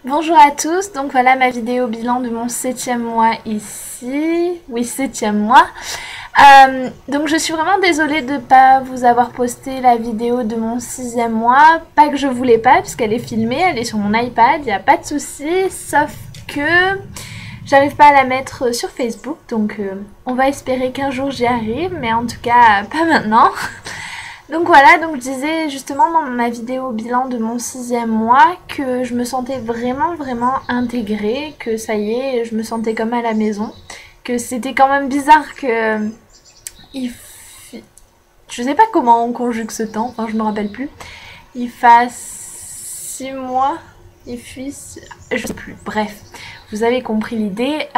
Bonjour à tous, donc voilà ma vidéo bilan de mon 7e mois ici. Oui, 7e mois. Donc je suis vraiment désolée de ne pas vous avoir posté la vidéo de mon 6e mois. Pas que je voulais pas, puisqu'elle est filmée, elle est sur mon iPad, il n'y a pas de souci. Sauf que j'arrive pas à la mettre sur Facebook, donc on va espérer qu'un jour j'y arrive, mais en tout cas pas maintenant. Donc voilà, donc je disais justement dans ma vidéo bilan de mon 6e mois que je me sentais vraiment intégrée, que ça y est, je me sentais comme à la maison, que c'était quand même bizarre que il f- je sais pas comment on conjugue ce temps, enfin je me rappelle plus, il fasse 6 mois, il fuit, je sais plus, bref. Vous avez compris l'idée.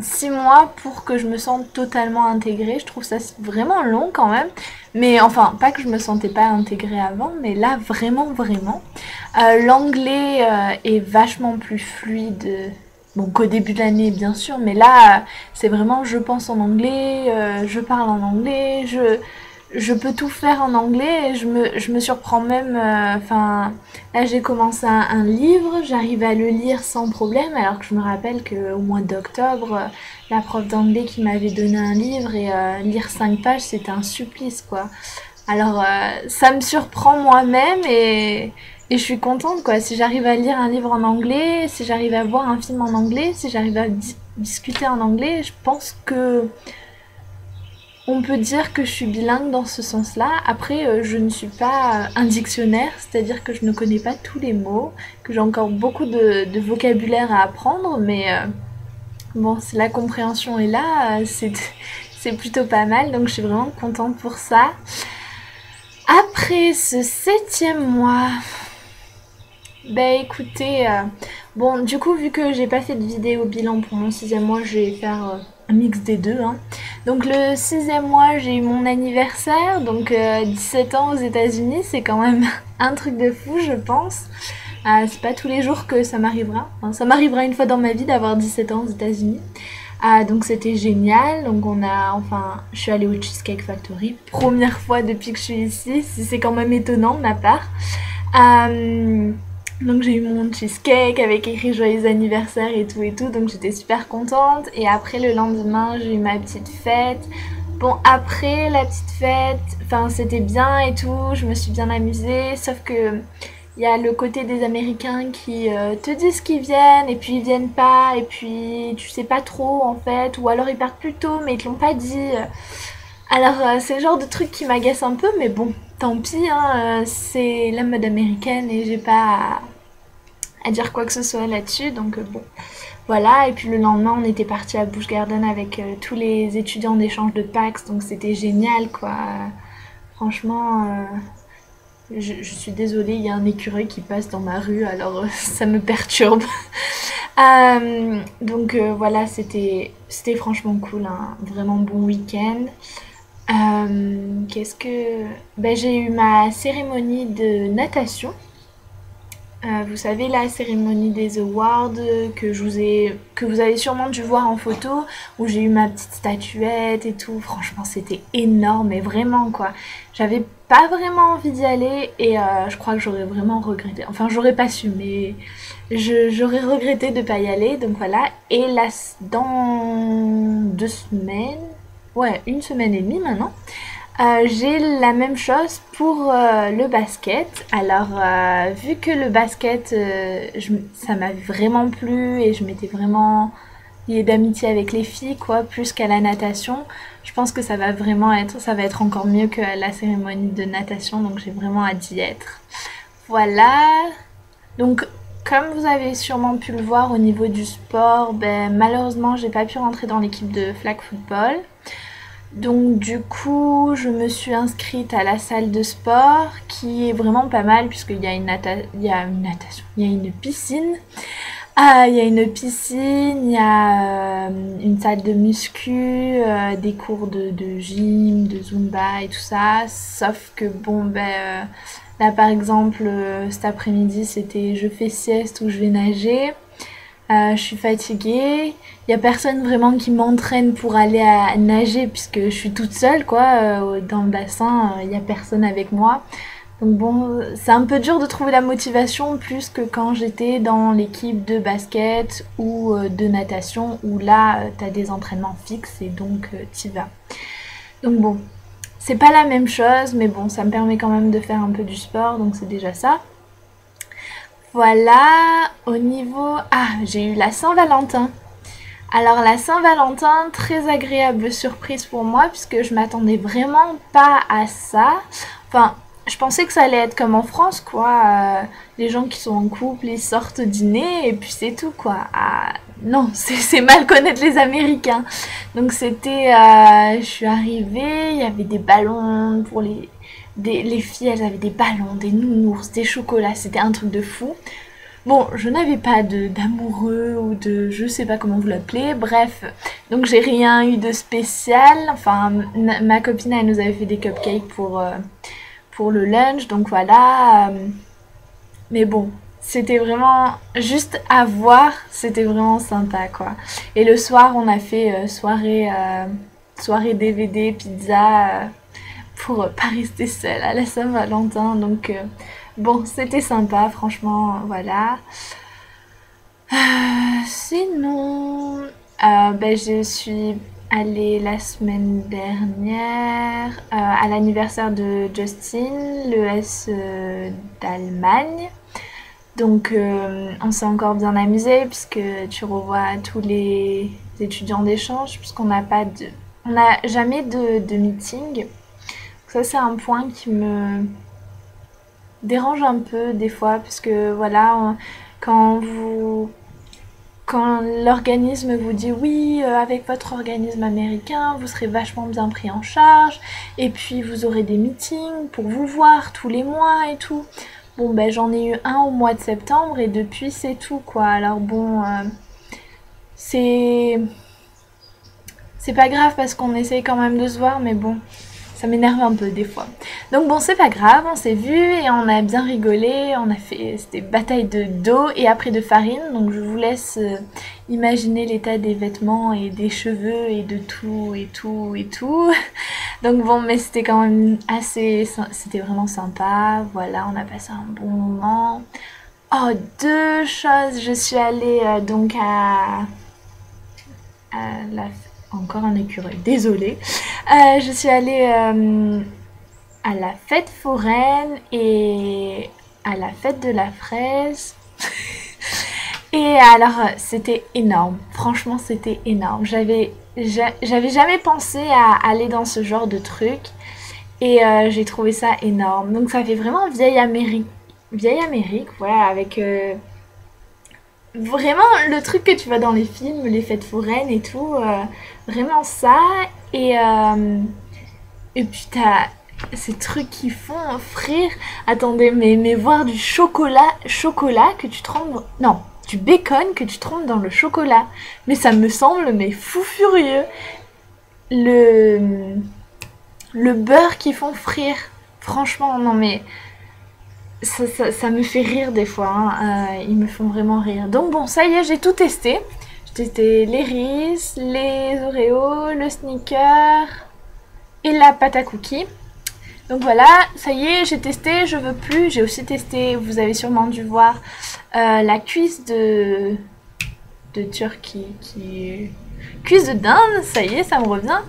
6 mois pour que je me sente totalement intégrée. Je trouve ça vraiment long quand même. Mais enfin, pas que je me sentais pas intégrée avant, mais là, vraiment. L'anglais est vachement plus fluide. Bon, qu'au début de l'année, bien sûr, mais là, c'est vraiment je pense en anglais, je parle en anglais, je peux tout faire en anglais et je me surprends même. Enfin, là, j'ai commencé un livre, j'arrive à le lire sans problème, alors que je me rappelle qu'au mois d'octobre, la prof d'anglais qui m'avait donné un livre et lire 5 pages, c'était un supplice, quoi. Alors, ça me surprend moi-même et je suis contente, quoi. Si j'arrive à lire un livre en anglais, si j'arrive à voir un film en anglais, si j'arrive à discuter en anglais, je pense que on peut dire que je suis bilingue dans ce sens-là. Après, je ne suis pas un dictionnaire, c'est-à-dire que je ne connais pas tous les mots, que j'ai encore beaucoup de vocabulaire à apprendre, mais bon, si la compréhension est là, c'est plutôt pas mal, donc je suis vraiment contente pour ça. Après ce 7e mois, bah écoutez, bon du coup vu que j'ai pas fait de vidéo bilan pour mon 6e mois, je vais faire un mix des deux, hein. Donc le 6e mois, j'ai eu mon anniversaire, donc 17 ans aux États-Unis, c'est quand même un truc de fou, je pense. C'est pas tous les jours que ça m'arrivera. Enfin, ça m'arrivera une fois dans ma vie d'avoir 17 ans aux États-Unis. Donc c'était génial. Donc je suis allée au Cheesecake Factory, première fois depuis que je suis ici. C'est quand même étonnant de ma part. Euh, donc j'ai eu mon cheesecake avec écrit joyeux anniversaire et tout, donc j'étais super contente. Et après le lendemain j'ai eu ma petite fête. Bon après la petite fête, enfin c'était bien et tout, je me suis bien amusée, sauf que il y a le côté des Américains qui te disent qu'ils viennent et puis ils viennent pas et puis tu sais pas trop en fait, ou alors ils partent plus tôt mais ils te l'ont pas dit. Alors c'est le genre de truc qui m'agace un peu, mais bon, tant pis, hein, c'est la mode américaine et j'ai pas à dire quoi que ce soit là-dessus, donc bon. Voilà, et puis le lendemain, on était parti à Busch Garden avec tous les étudiants d'échange de PAX, donc c'était génial, quoi. Franchement, je suis désolée, il y a un écureuil qui passe dans ma rue, alors ça me perturbe. Donc voilà, c'était franchement cool, un vraiment bon week-end. Qu'est-ce que... Ben, j'ai eu ma cérémonie de natation. Vous savez, la cérémonie des awards que vous avez sûrement dû voir en photo, où j'ai eu ma petite statuette et tout. Franchement, c'était énorme, mais vraiment quoi. J'avais pas vraiment envie d'y aller et je crois que j'aurais vraiment regretté. Enfin, j'aurais pas su, mais j'aurais regretté de pas y aller. Donc voilà. Et là, dans 2 semaines, ouais, 1 semaine et demie maintenant, j'ai la même chose pour le basket. Alors, vu que le basket, ça m'a vraiment plu et je m'étais vraiment liée d'amitié avec les filles, quoi, plus qu'à la natation, je pense que ça va être encore mieux que la cérémonie de natation, donc j'ai vraiment hâte d'y être. Voilà. Donc, comme vous avez sûrement pu le voir au niveau du sport, ben, malheureusement, j'ai pas pu rentrer dans l'équipe de flag football. Donc du coup, je me suis inscrite à la salle de sport qui est vraiment pas mal puisqu'il y a il y a une natation, il y a une piscine. Il y a une piscine, il y a une salle de muscu, des cours de gym, de zumba et tout ça. Sauf que bon, ben là par exemple, cet après-midi, c'était je fais sieste ou je vais nager. Je suis fatiguée. Il y a personne vraiment qui m'entraîne pour aller à nager puisque je suis toute seule quoi dans le bassin. Il y a personne avec moi. Donc bon, c'est un peu dur de trouver la motivation plus que quand j'étais dans l'équipe de basket ou de natation où là, t'as des entraînements fixes et donc t'y vas. Donc bon, c'est pas la même chose, mais bon, ça me permet quand même de faire un peu du sport, donc c'est déjà ça. Voilà, au niveau... Ah, j'ai eu la Saint-Valentin. Alors la Saint-Valentin, très agréable surprise pour moi puisque je m'attendais vraiment pas à ça. Enfin, je pensais que ça allait être comme en France, quoi. Les gens qui sont en couple, ils sortent dîner et puis c'est tout, quoi. Ah, non, c'est mal connaître les Américains. Donc c'était... je suis arrivée, il y avait des ballons pour les filles, elles avaient des ballons, des nounours, des chocolats, c'était un truc de fou. Bon, je n'avais pas d'amoureux ou de je sais pas comment vous l'appelez, bref. Donc j'ai rien eu de spécial. Enfin, ma copine, elle nous avait fait des cupcakes pour le lunch, donc voilà. Mais bon, c'était vraiment juste à voir, c'était vraiment sympa, quoi. Et le soir, on a fait soirée DVD, pizza, pour pas rester seule à la Saint-Valentin, donc... bon, c'était sympa, franchement, voilà. Sinon, ben, je suis allée la semaine dernière à l'anniversaire de Justin, le S d'Allemagne. Donc, on s'est encore bien amusé puisque tu revois tous les étudiants d'échange puisqu'on n'a pas de, on n'a jamais de meeting. Donc ça, c'est un point qui me dérange un peu des fois parce que voilà, quand l'organisme vous dit oui, avec votre organisme américain, vous serez vachement bien pris en charge et puis vous aurez des meetings pour vous voir tous les mois et tout. Bon ben j'en ai eu un au mois de septembre et depuis c'est tout, quoi. Alors bon, c'est pas grave parce qu'on essaye quand même de se voir, mais bon, ça m'énerve un peu des fois. Donc bon, c'est pas grave, on s'est vu et on a bien rigolé, on a fait, c'était bataille de dos et après de farine, donc je vous laisse imaginer l'état des vêtements et des cheveux et de tout et tout et tout. Donc bon, mais c'était quand même c'était vraiment sympa, voilà, on a passé un bon moment. Oh, deux choses, je suis allée donc encore un écureuil, désolée. Je suis allée à la fête foraine et à la fête de la fraise. Et alors, c'était énorme. Franchement, c'était énorme. J'avais jamais pensé à aller dans ce genre de truc. Et j'ai trouvé ça énorme. Donc, ça fait vraiment vieille Amérique. Vieille Amérique, voilà, avec... vraiment le truc que tu vois dans les films, les fêtes foraines et tout, vraiment ça. Et puis t'as ces trucs qui font frire. Attendez, mais voir du chocolat que tu trempes... Non, du bacon que tu trempes dans le chocolat. Mais ça me semble mais fou furieux. Le beurre qui font frire. Franchement, non mais... Ça me fait rire des fois, hein. Ils me font vraiment rire. Donc bon, ça y est, j'ai tout testé. J'ai testé les Reese, les Oreos, le Snicker et la pâte à cookies. Donc voilà, ça y est, j'ai testé, je veux plus. J'ai aussi testé, vous avez sûrement dû voir, la cuisse de turkey, cuisse de dinde, ça y est, ça me revient.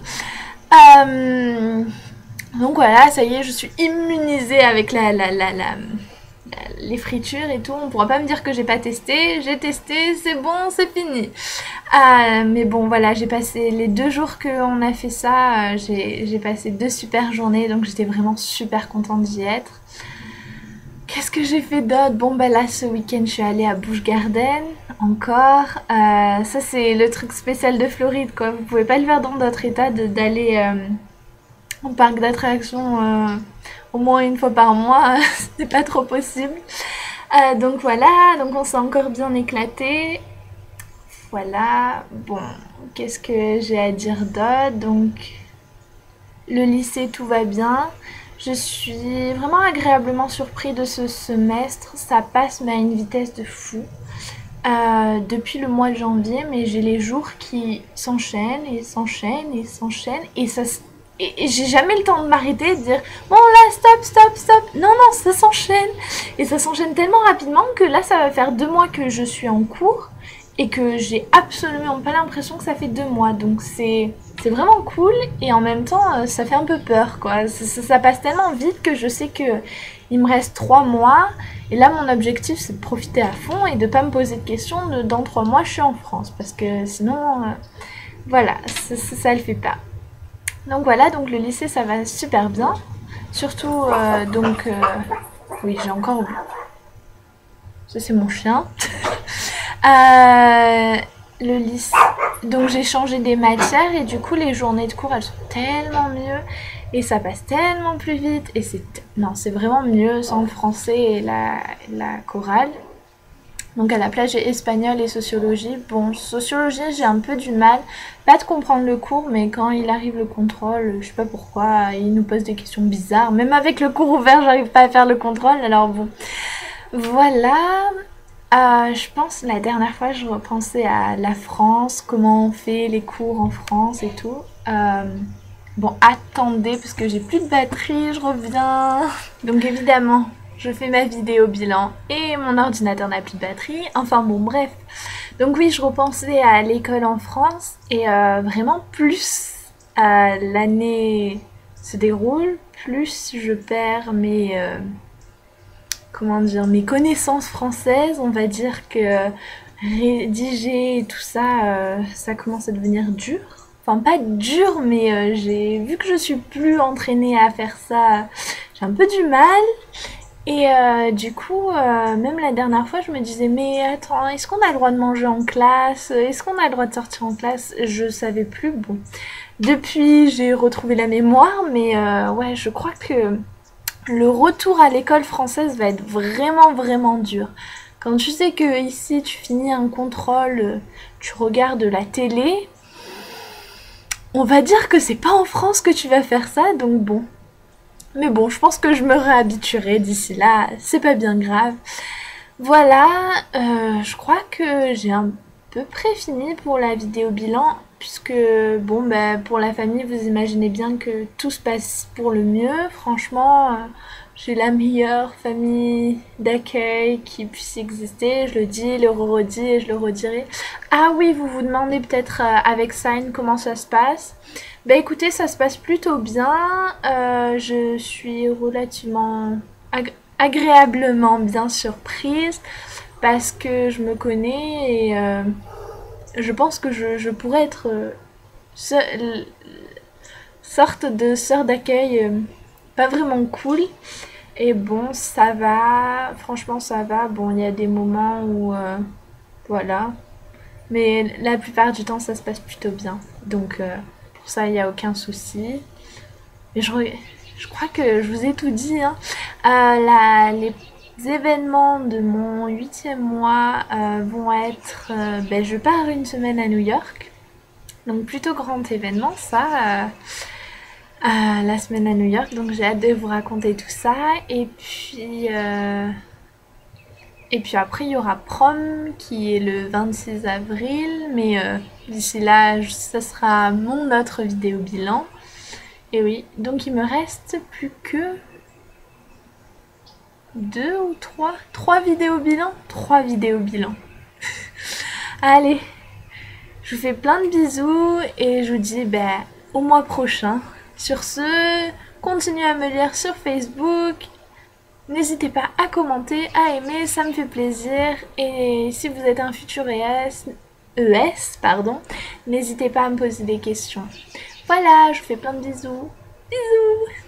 Donc voilà, ça y est, je suis immunisée avec les fritures et tout. On pourra pas me dire que j'ai pas testé. J'ai testé, c'est bon, c'est fini. Mais bon, voilà, j'ai passé les 2 jours qu'on a fait ça. J'ai passé 2 super journées, donc j'étais vraiment super contente d'y être. Qu'est-ce que j'ai fait d'autre? Bon, bah là, ce week-end, je suis allée à Busch Garden, encore. Ça, c'est le truc spécial de Floride, quoi. Vous pouvez pas le faire dans d'autres états d'aller... au parc d'attractions au moins une fois par mois, c'est pas trop possible. Donc voilà, donc on s'est encore bien éclaté. Voilà, bon, qu'est-ce que j'ai à dire d'autre? Donc, le lycée, tout va bien. Je suis vraiment agréablement surpris de ce semestre. Ça passe, mais à une vitesse de fou. Depuis le mois de janvier, mais j'ai les jours qui s'enchaînent et s'enchaînent et s'enchaînent. Et ça et j'ai jamais le temps de m'arrêter et de dire bon là stop stop stop. Non non, ça s'enchaîne. Et ça s'enchaîne tellement rapidement que là ça va faire 2 mois que je suis en cours et que j'ai absolument pas l'impression que ça fait 2 mois. Donc c'est vraiment cool et en même temps ça fait un peu peur quoi. Ça passe tellement vite que je sais que il me reste 3 mois et là mon objectif c'est de profiter à fond et de pas me poser de questions de dans 3 mois je suis en France parce que sinon voilà ça le fait pas. Donc voilà, donc le lycée ça va super bien. Surtout oui j'ai encore oublié. Ça c'est mon chien. Le lycée. Donc j'ai changé des matières et du coup les journées de cours elles sont tellement mieux et ça passe tellement plus vite et c'est vraiment mieux sans le français et la chorale. Donc à la place j'ai espagnol et sociologie. Bon, sociologie j'ai un peu du mal, pas de comprendre le cours, mais quand il arrive le contrôle, je sais pas pourquoi, il nous pose des questions bizarres. Même avec le cours ouvert, j'arrive pas à faire le contrôle, alors bon. Voilà. Je pense la dernière fois je repensais à la France, comment on fait les cours en France et tout. Bon, attendez, parce que j'ai plus de batterie, je reviens. Donc évidemment, je fais ma vidéo bilan et mon ordinateur n'a plus de batterie. Enfin bon, bref. Donc oui, je repensais à l'école en France et vraiment plus l'année se déroule, plus je perds comment dire, mes connaissances françaises. On va dire que rédiger et tout ça, ça commence à devenir dur. Enfin pas dur, mais j'ai vu que je suis plus entraînée à faire ça, j'ai un peu du mal. Et du coup, même la dernière fois, je me disais, mais attends, est-ce qu'on a le droit de manger en classe? Est-ce qu'on a le droit de sortir en classe? Je savais plus. Bon, depuis, j'ai retrouvé la mémoire, mais ouais, je crois que le retour à l'école française va être vraiment, vraiment dur. Quand tu sais que ici, tu finis un contrôle, tu regardes la télé, on va dire que c'est pas en France que tu vas faire ça, donc bon. Mais bon, je pense que je me réhabituerai d'ici là, c'est pas bien grave. Voilà, je crois que j'ai à peu près fini pour la vidéo bilan, puisque bon, bah, pour la famille, vous imaginez bien que tout se passe pour le mieux. Franchement, j'ai la meilleure famille d'accueil qui puisse exister, je le dis, le redis et je le redirai. Ah oui, vous vous demandez peut-être avec Sign comment ça se passe. Bah écoutez, ça se passe plutôt bien, je suis relativement agréablement bien surprise parce que je me connais et je pense que je pourrais être sorte de sœur d'accueil pas vraiment cool. Et bon, ça va, franchement ça va. Bon, il y a des moments où voilà, mais la plupart du temps ça se passe plutôt bien. Donc pour ça il n'y a aucun souci. Et je crois que je vous ai tout dit, hein. Les événements de mon 8e mois vont être... ben, je pars une semaine à New York. Donc plutôt grand événement ça. La semaine à New York. Donc j'ai hâte de vous raconter tout ça. Et puis après il y aura prom qui est le 26 avril. Mais d'ici là ça sera mon autre vidéo bilan. Et oui, donc il me reste plus que 2 ou 3 vidéos bilan. 3 vidéos bilan. Allez, je vous fais plein de bisous et je vous dis ben, au mois prochain. Sur ce, continuez à me lire sur Facebook. N'hésitez pas à commenter, à aimer, ça me fait plaisir. Et si vous êtes un futur ES, pardon, n'hésitez pas à me poser des questions. Voilà, je vous fais plein de bisous. Bisous!